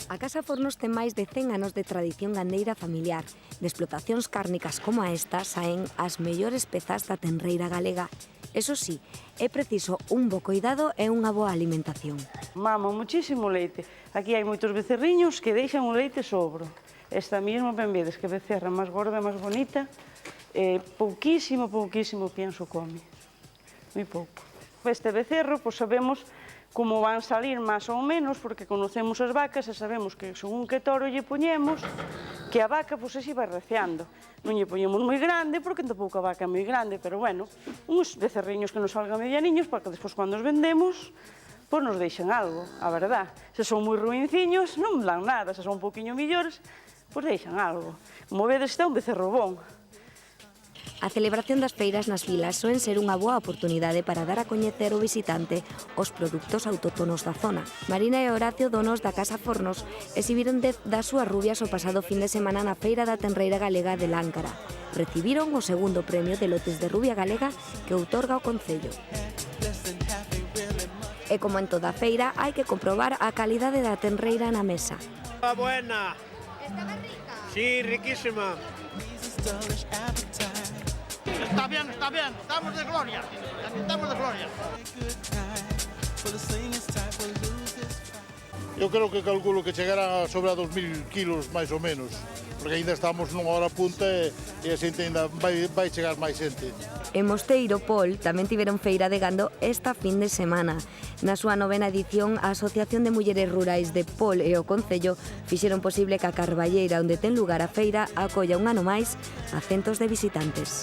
A Casa Fornos ten máis de 100 anos de tradición gandeira familiar. De explotacións cárnicas como a esta saen as mellores pezas da tenreira galega. Eso sí, é preciso un bo cuidado e unha boa alimentación. Mama muchísimo leite. Aquí hai moitos becerriños que deixan o leite sobro. Esta mesmo, ben vedes que becerra máis gorda, máis bonita, pouquísimo pienso come. Moi pouco. Este becerro, pois sabemos como van salir máis ou menos, porque conocemos as vacas e sabemos que según que toro lle poñemos, que a vaca pois así vai receando. Non lle poñemos moi grande, porque tampouco a vaca é moi grande, pero bueno, uns becerriños que nos salgan medianiños, para que despois cando os vendemos, pois nos deixen algo, a verdad. Se son moi ruinciños, non dan nada, se son un poquinho millores, pois deixan algo. Como vedes, está un becerro bon. A celebración das feiras nas vilas soen ser unha boa oportunidade para dar a coñecer ao visitante os produtos autóctonos da zona. Marina e Horacio, donos da Casa Fornos, exhibiron 10 das súas rubias o pasado fin de semana na Feira da Tenreira Galega de Láncara. Recibiron o segundo premio de lotes de rubia galega que outorga o Concello. E como en toda feira, hai que comprobar a calidade da tenreira na mesa. Está buena. ¿Estaba rica? Sí, riquísima. Está bien, estamos de gloria, estamos de gloria. Eu creo que calculo que chegará sobre a 2000 kilos máis ou menos, porque ainda estamos nunha hora punta e a xente ainda vai chegar máis xente. En Mosteiro, Pol, tamén tiveron feira de gando esta fin de semana. Na súa novena edición, a Asociación de Mulleres Rurais de Pol e o Concello fixeron posible que a Carballeira, onde ten lugar a feira, acolla un ano máis a centos de visitantes.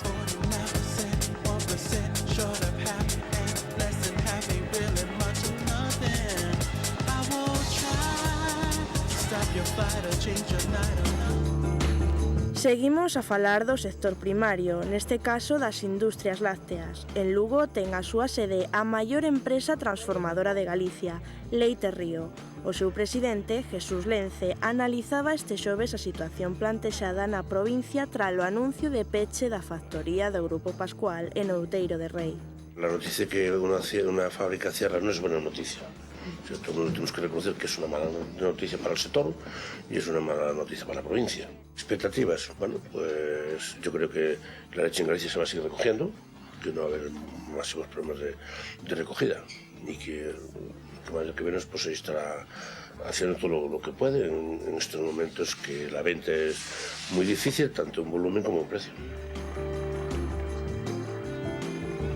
Seguimos a falar do sector primario, neste caso das industrias lácteas. En Lugo ten a súa sede a maior empresa transformadora de Galicia, Leite Río. O seu presidente, Jesús Lence, analizaba este xoves a situación plantexada na provincia tras o anuncio de peche da factoría do Grupo Pascual en Outeiro de Rei. La noticia que una fábrica cierra no es buena noticia. Todo lo tenemos que reconocer que es una mala noticia para el sector y es una mala noticia para la provincia. Expectativas, bueno, pues yo creo que la leche en Galicia se va a seguir recogiendo, que no va a haber máximos problemas de recogida y que el que menos pues estará haciendo todo lo que puede en estos momentos que la venta es muy difícil, tanto en volumen como en precio.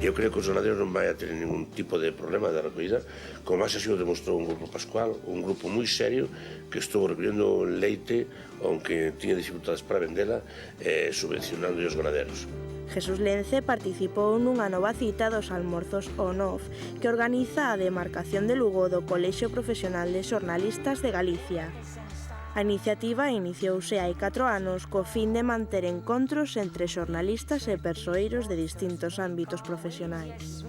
Yo creo que os ganaderos non vai a tener ningún tipo de problema de recollida, como máis así o demostrou un grupo Pascual, un grupo moi serio que estuvo recollendo leite, aunque tiña dificultades para vendela, subvencionando os ganaderos. Jesús Lence participou nunha nova cita dos almorzos ONOF que organiza a demarcación de Lugo do Colexio Profesional de Xornalistas de Galicia. A iniciativa iniciouse hai 4 anos co fin de manter encontros entre xornalistas e persoeiros de distintos ámbitos profesionais.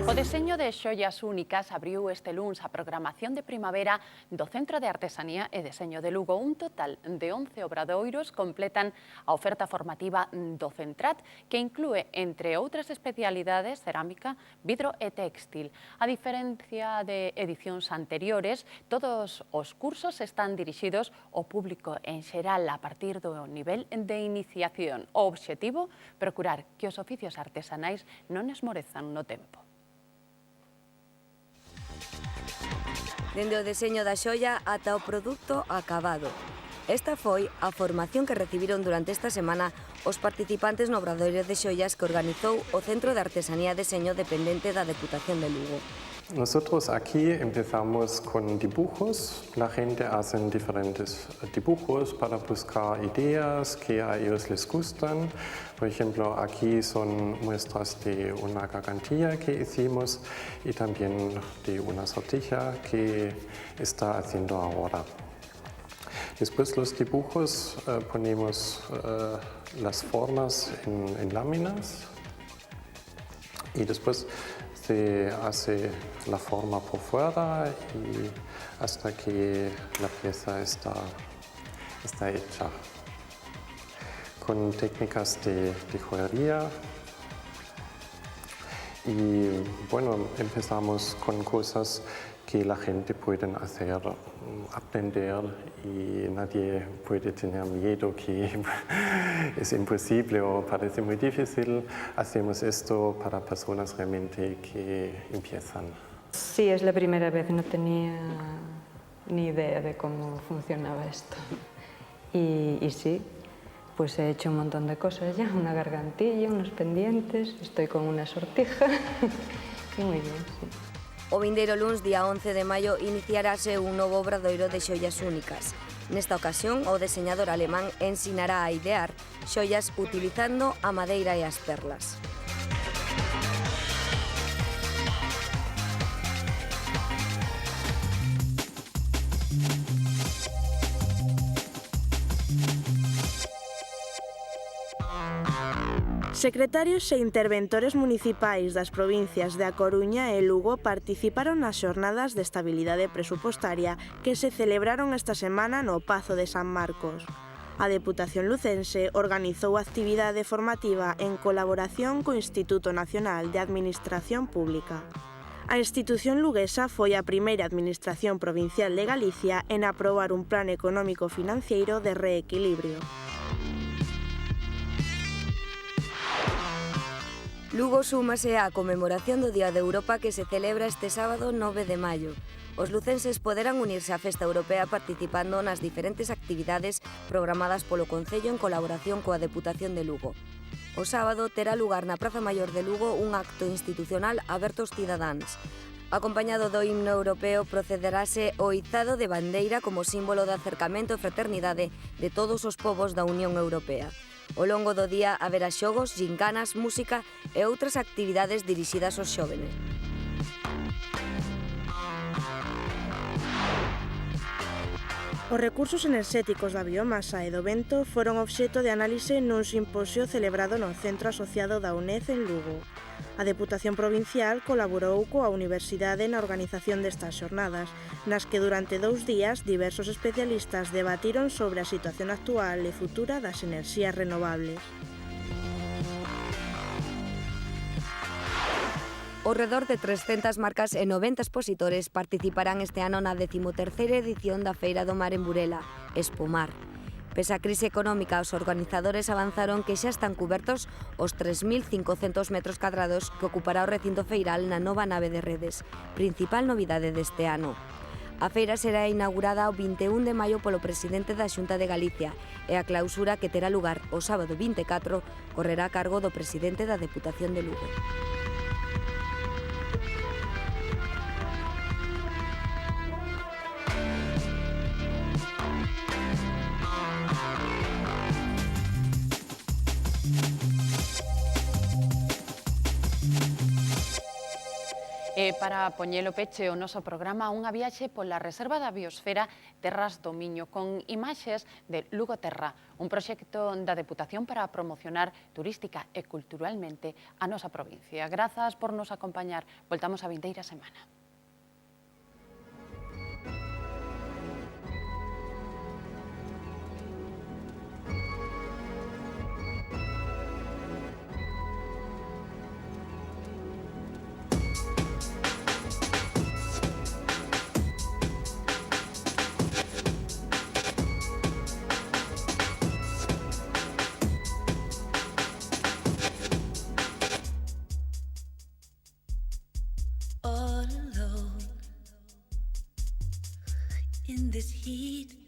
O deseño de xoias únicas abriu este luns a programación de primavera do Centro de Artesanía e Deseño de Lugo. Un total de 11 obradoiros completan a oferta formativa do Centrat, que inclúe, entre outras especialidades, cerámica, vidro e téxtil. A diferencia de edicións anteriores, todos os cursos están dirixidos ao público en xeral a partir do nivel de iniciación. O obxectivo, procurar que os oficios artesanais non esmorezan no tempo. Dende o deseño da xoia ata o produto acabado. Esta foi a formación que recibiron durante esta semana os participantes no obradoiro de xoias que organizou o Centro de Artesanía e Deseño dependente da Deputación de Lugo. Nosotros aquí empezamos con dibujos. La gente hace diferentes dibujos para buscar ideas que a ellos les gustan. Por ejemplo, aquí son muestras de una gargantilla que hicimos y también de una sortija que está haciendo ahora. Después los dibujos ponemos las formas en láminas y después se hace la forma por fuera y hasta que la pieza está hecha. Con técnicas de joyería y bueno, empezamos con cosas que la gente puede hacer, aprender y nadie puede tener miedo que es imposible o parece muy difícil. Hacemos esto para personas realmente que empiezan. Sí, es la primera vez, no tenía ni idea de cómo funcionaba esto. Y sí, pues he hecho un montón de cosas ya, una gargantilla, unos pendientes, estoy con una sortija. Y muy bien, sí. O vindeiro luns, día 11 de maio, iniciarase un novo obradoiro de xoias únicas. Nesta ocasión, o deseñador alemán ensinará a idear xoias utilizando a madeira e as perlas. Secretarios e interventores municipais das provincias de A Coruña e Lugo participaron nas xornadas de estabilidade presupostaria que se celebraron esta semana no Pazo de San Marcos. A Deputación lucense organizou a actividade formativa en colaboración co Instituto Nacional de Administración Pública. A institución luguesa foi a primeira administración provincial de Galicia en aprobar un plan económico financiero de reequilibrio. Lugo súmase á conmemoración do Día de Europa que se celebra este sábado 9 de maio. Os lucenses poderán unirse á Festa Europea participando nas diferentes actividades programadas polo Concello en colaboración coa Deputación de Lugo. O sábado terá lugar na Praza Maior de Lugo un acto institucional aberto aos cidadáns. Acompañado do himno europeo, procederase o izado de bandeira como símbolo de acercamento e fraternidade de todos os povos da Unión Europea. Ao longo do día haberá xogos, gincanas, música e outras actividades dirixidas aos xóvenes. Os recursos enerxéticos da biomasa e do vento foron obxecto de análise nun simposio celebrado no Centro Asociado da UNED en Lugo. A Deputación Provincial colaborou coa Universidade na organización destas xornadas, nas que durante 2 días diversos especialistas debatiron sobre a situación actual e futura das enerxías renovables. Ao redor de 300 marcas e 90 expositores participarán este ano na 13ª edición da Feira do Mar en Burela, Expomar. Pese á crise económica, os organizadores avanzaron que xa están cubertos os 3.500 metros cadrados que ocupará o recinto feiral na nova nave de redes, principal novidade deste ano. A feira será inaugurada o 21 de maio polo presidente da Xunta de Galicia e a clausura, que terá lugar o sábado 24, correrá a cargo do presidente da Deputación de Lugo. E para poñelo peche o noso programa, unha viaxe pola Reserva da Biosfera Terras do Miño con imaxes de Lugo Terra, un proxecto da Deputación para promocionar turística e culturalmente a nosa provincia. Grazas por nos acompañar. Voltamos a vindeira semana. In this heat